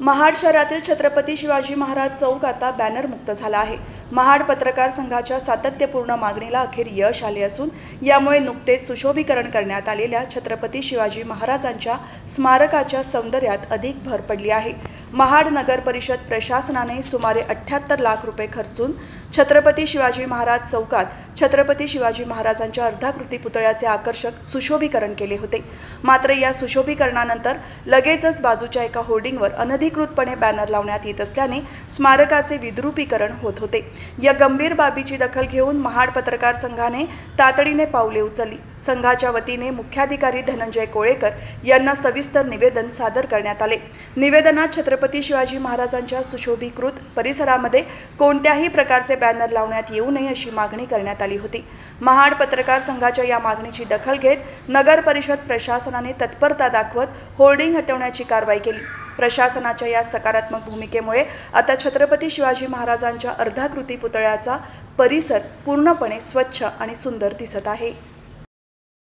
महाड शहरातील छत्रपती शिवाजी महाराज चौक आता बॅनरमुक्त झाला आहे। महाड पत्रकार संघाच्या सातत्यपूर्ण मागणीला अखेर यश आले असून यामुळे नुकतेच सुशोभीकरण करण्यात आलेल्या छत्रपती शिवाजी महाराजांच्या स्मारकाच्या सौंदर्यात अधिक भर पडली आहे। महाड नगर परिषद प्रशासनाने सुमारे 78 लाख रुपये खर्चून छत्रपती शिवाजी महाराज चौकात छत्रपती शिवाजी महाराजांच्या अर्धाकृती पुतळ्याचे आकर्षक सुशोभीकरण केले होते। मात्र या सुशोभीकरणानंतर लगेचच बाजूच्या एका होर्डिंगवर अनधिकृतपणे बॅनर लावण्यात येत असल्याने स्मारकाचे विद्रुपीकरण होत होते। या गंभीर बाबीची दखल घेऊन महाड पत्रकार संघाने तातडीने पावले उचलली। संघाच्या वतीने मुख्याधिकारी धनंजय कोळेकर यांना सविस्तर निवेदन सादर करण्यात आले। निवेदनात छत्रपती शिवाजी महाराजांच्या सुशोभीकृत परिसरामध्ये कोणत्याही प्रकारचे बॅनर लावण्यात येऊ नये अशी मागणी करण्यात आली होती। महाड पत्रकार संघाच्या या मागणीची दखल घेत नगर परिषद प्रशासनाने तत्परता दाखवत होर्डिंग हटवण्याची कारवाई केली। प्रशासनाच्या या सकारात्मक भूमिकेमुळे आता छत्रपती शिवाजी महाराजांच्या अर्धाकृती पुतळ्याचा परिसर पूर्णपणे स्वच्छ आणि सुंदर दिसत आहे।